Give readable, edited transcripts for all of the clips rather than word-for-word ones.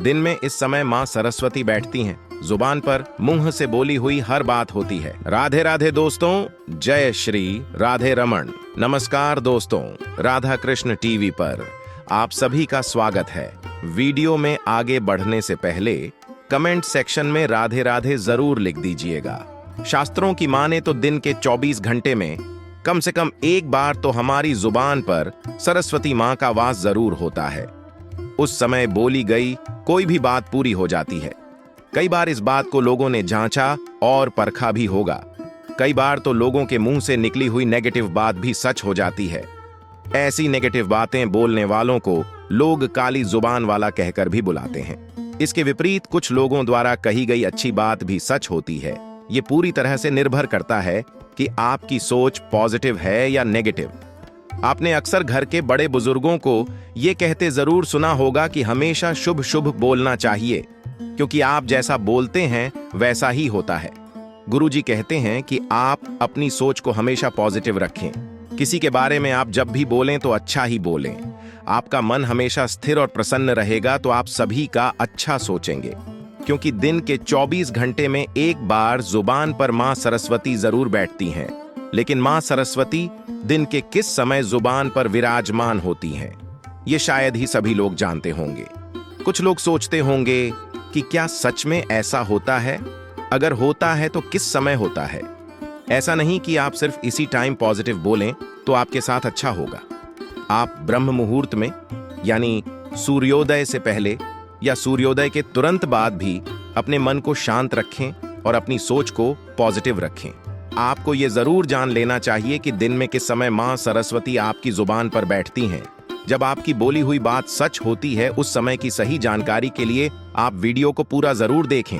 दिन में इस समय माँ सरस्वती बैठती हैं। जुबान पर मुंह से बोली हुई हर बात होती है। राधे राधे दोस्तों, जय श्री राधे रमन। नमस्कार दोस्तों, राधा कृष्ण टीवी पर आप सभी का स्वागत है। वीडियो में आगे बढ़ने से पहले कमेंट सेक्शन में राधे राधे जरूर लिख दीजिएगा। शास्त्रों की माने तो दिन के 24 घंटे में कम से कम एक बार तो हमारी जुबान पर सरस्वती माँ का वास जरूर होता है। उस समय बोली गई कोई भी बात पूरी हो जाती है। कई बार इस बात को लोगों ने जांचा और परखा भी होगा। कई बार तो लोगों के मुंह से निकली हुई नेगेटिव बात भी सच हो जाती है। ऐसी नेगेटिव बातें बोलने वालों को लोग काली जुबान वाला कहकर भी बुलाते हैं। इसके विपरीत कुछ लोगों द्वारा कही गई अच्छी बात भी सच होती है। ये पूरी तरह से निर्भर करता है कि आपकी सोच पॉजिटिव है या नेगेटिव। आपने अक्सर घर के बड़े बुजुर्गों को ये कहते जरूर सुना होगा कि हमेशा शुभ शुभ बोलना चाहिए, क्योंकि आप जैसा बोलते हैं वैसा ही होता है। गुरुजी कहते हैं कि आप अपनी सोच को हमेशा पॉजिटिव रखें। किसी के बारे में आप जब भी बोलें तो अच्छा ही बोलें। आपका मन हमेशा स्थिर और प्रसन्न रहेगा तो आप सभी का अच्छा सोचेंगे, क्योंकि दिन के 24 घंटे में एक बार जुबान पर माँ सरस्वती जरूर बैठती हैं। लेकिन माँ सरस्वती दिन के किस समय जुबान पर विराजमान होती हैं, ये शायद ही सभी लोग जानते होंगे। कुछ लोग सोचते होंगे कि क्या सच में ऐसा होता है? अगर होता है तो किस समय होता है? ऐसा नहीं कि आप सिर्फ इसी टाइम पॉजिटिव बोलें तो आपके साथ अच्छा होगा। आप ब्रह्म मुहूर्त में, यानी सूर्योदय से पहले या सूर्योदय के तुरंत बाद भी अपने मन को शांत रखें और अपनी सोच को पॉजिटिव रखें। आपको ये जरूर जान लेना चाहिए कि दिन में किस समय माँ सरस्वती आपकी जुबान पर बैठती हैं। जब आपकी बोली हुई बात सच होती है, उस समय की सही जानकारी के लिए आप वीडियो को पूरा जरूर देखें।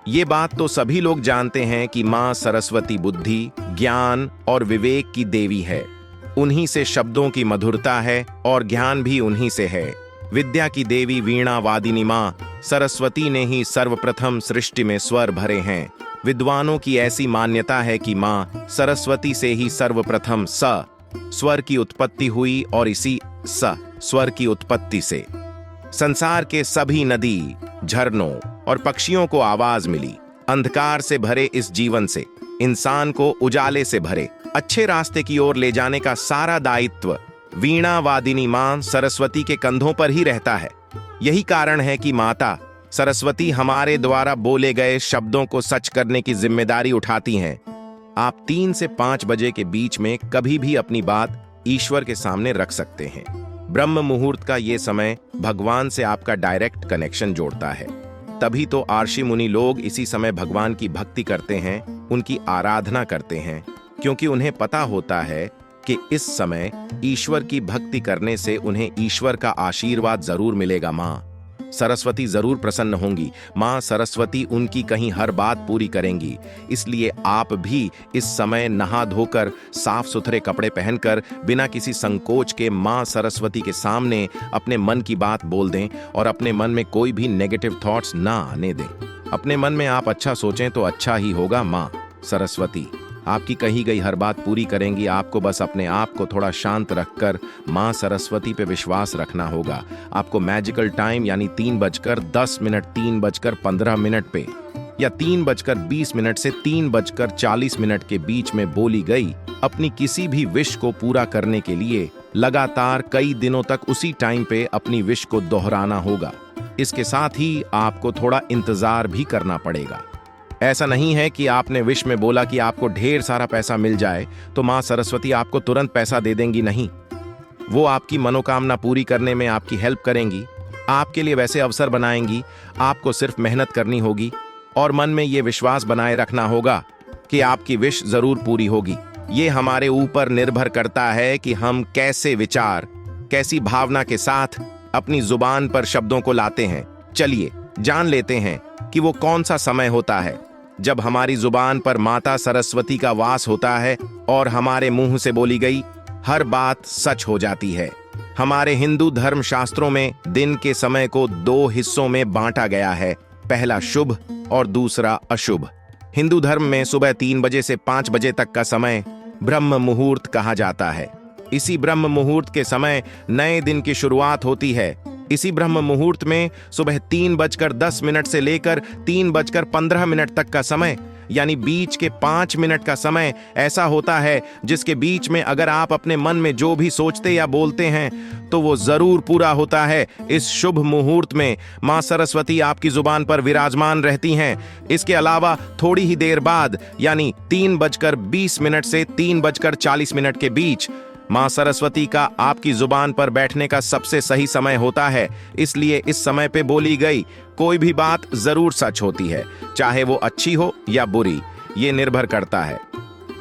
ये बात तो सभी लोग जानते हैं कि माँ सरस्वती बुद्धि, ज्ञान और विवेक की देवी है। उन्हीं से शब्दों की मधुरता है और ज्ञान भी उन्हीं से है। विद्या की देवी वीणा वादिनी माँ सरस्वती ने ही सर्वप्रथम सृष्टि में स्वर भरे हैं। विद्वानों की ऐसी मान्यता है कि माँ सरस्वती से ही सर्वप्रथम स स्वर की उत्पत्ति हुई और इसी स स्वर की उत्पत्ति से संसार के सभी नदी, झरनों और पक्षियों को आवाज मिली। अंधकार से भरे इस जीवन से इंसान को उजाले से भरे अच्छे रास्ते की ओर ले जाने का सारा दायित्व वीणा वादिनी मां सरस्वती के कंधों पर ही रहता है। यही कारण है कि माता सरस्वती हमारे द्वारा बोले गए शब्दों को सच करने की जिम्मेदारी उठाती हैं। आप 3 से 5 बजे के बीच में कभी भी अपनी बात ईश्वर के सामने रख सकते हैं। ब्रह्म मुहूर्त का ये समय भगवान से आपका डायरेक्ट कनेक्शन जोड़ता है। तभी तो आर्षि मुनि लोग इसी समय भगवान की भक्ति करते हैं, उनकी आराधना करते हैं, क्योंकि उन्हें पता होता है कि इस समय ईश्वर की भक्ति करने से उन्हें ईश्वर का आशीर्वाद जरूर मिलेगा। माँ सरस्वती जरूर प्रसन्न होंगी। माँ सरस्वती उनकी कहीं हर बात पूरी करेंगी। इसलिए आप भी इस समय नहा धोकर साफ सुथरे कपड़े पहनकर बिना किसी संकोच के माँ सरस्वती के सामने अपने मन की बात बोल दें और अपने मन में कोई भी नेगेटिव थॉट्स ना आने दें। अपने मन में आप अच्छा सोचें तो अच्छा ही होगा। माँ सरस्वती आपकी कही गई हर बात पूरी करेंगी। आपको बस अपने आप को थोड़ा शांत रखकर माँ सरस्वती पे विश्वास रखना होगा। आपको मैजिकल टाइम यानी 3:10 मिनट 3:15 मिनट पे या 3:20 मिनट से 3:40 मिनट के बीच में बोली गई अपनी किसी भी विश को पूरा करने के लिए लगातार कई दिनों तक उसी टाइम पे अपनी विश को दोहराना होगा। इसके साथ ही आपको थोड़ा इंतजार भी करना पड़ेगा। ऐसा नहीं है कि आपने विश में बोला कि आपको ढेर सारा पैसा मिल जाए तो माँ सरस्वती आपको तुरंत पैसा दे देंगी। नहीं, वो आपकी मनोकामना पूरी करने में आपकी हेल्प करेंगी, आपके लिए वैसे अवसर बनाएंगी। आपको सिर्फ मेहनत करनी होगी और मन में ये विश्वास बनाए रखना होगा कि आपकी विश जरूर पूरी होगी। ये हमारे ऊपर निर्भर करता है कि हम कैसे विचार, कैसी भावना के साथ अपनी जुबान पर शब्दों को लाते हैं। चलिए जान लेते हैं कि वो कौन सा समय होता है जब हमारी जुबान पर माता सरस्वती का वास होता है और हमारे मुंह से बोली गई हर बात सच हो जाती है। हमारे हिंदू धर्म शास्त्रों में दिन के समय को 2 हिस्सों में बांटा गया है, पहला शुभ और दूसरा अशुभ। हिंदू धर्म में सुबह 3 बजे से 5 बजे तक का समय ब्रह्म मुहूर्त कहा जाता है। इसी ब्रह्म मुहूर्त के समय नए दिन की शुरुआत होती है। इसी ब्रह्म मुहूर्त में सुबह 3:10 से लेकर 3:15 तक का समय, यानी बीच के 5 मिनट का समय ऐसा होता है जिसके बीच में अगर आप अपने मन में जो भी सोचते या बोलते हैं तो वो जरूर पूरा होता है। इस शुभ मुहूर्त में मां सरस्वती आपकी जुबान पर विराजमान रहती हैं। इसके अलावा थोड़ी ही देर बाद, यानी 3:20 से 3:40 के बीच मां सरस्वती का आपकी जुबान पर बैठने का सबसे सही समय होता है। इसलिए इस समय पे बोली गई कोई भी बात जरूर सच होती है, चाहे वो अच्छी हो या बुरी, ये निर्भर करता है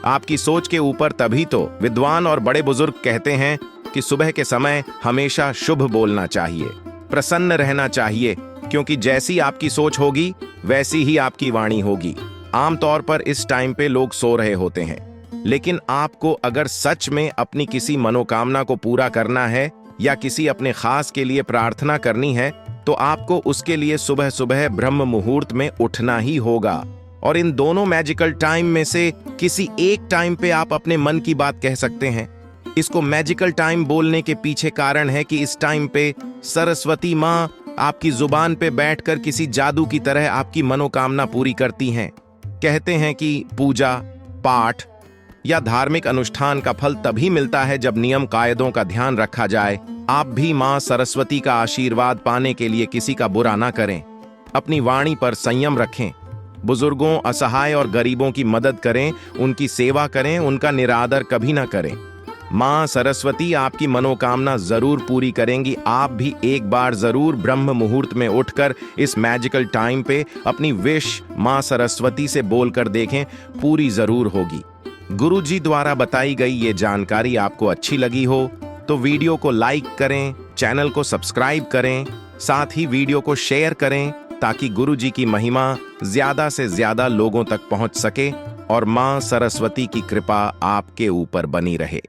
आपकी सोच के ऊपर। तभी तो विद्वान और बड़े बुजुर्ग कहते हैं कि सुबह के समय हमेशा शुभ बोलना चाहिए, प्रसन्न रहना चाहिए, क्योंकि जैसी आपकी सोच होगी वैसी ही आपकी वाणी होगी। आमतौर पर इस टाइम पे लोग सो रहे होते हैं, लेकिन आपको अगर सच में अपनी किसी मनोकामना को पूरा करना है या किसी अपने खास के लिए प्रार्थना करनी है तो आपको उसके लिए सुबह सुबह ब्रह्म मुहूर्त में उठना ही होगा। और इन दोनों मैजिकल टाइम में से किसी एक टाइम पे आप अपने मन की बात कह सकते हैं। इसको मैजिकल टाइम बोलने के पीछे कारण है कि इस टाइम पे सरस्वती माँ आपकी जुबान पे बैठकर किसी जादू की तरह आपकी मनोकामना पूरी करती हैं। कहते हैं कि पूजा पाठ या धार्मिक अनुष्ठान का फल तभी मिलता है जब नियम कायदों का ध्यान रखा जाए। आप भी मां सरस्वती का आशीर्वाद पाने के लिए किसी का बुरा ना करें, अपनी वाणी पर संयम रखें, बुजुर्गों, असहाय और गरीबों की मदद करें, उनकी सेवा करें, उनका निरादर कभी ना करें। मां सरस्वती आपकी मनोकामना जरूर पूरी करेंगी। आप भी एक बार जरूर ब्रह्म मुहूर्त में उठकर इस मैजिकल टाइम पे अपनी विश मां सरस्वती से बोलकर देखें, पूरी जरूर होगी। गुरुजी द्वारा बताई गई ये जानकारी आपको अच्छी लगी हो तो वीडियो को लाइक करें, चैनल को सब्सक्राइब करें, साथ ही वीडियो को शेयर करें ताकि गुरुजी की महिमा ज्यादा से ज्यादा लोगों तक पहुंच सके और मां सरस्वती की कृपा आपके ऊपर बनी रहे।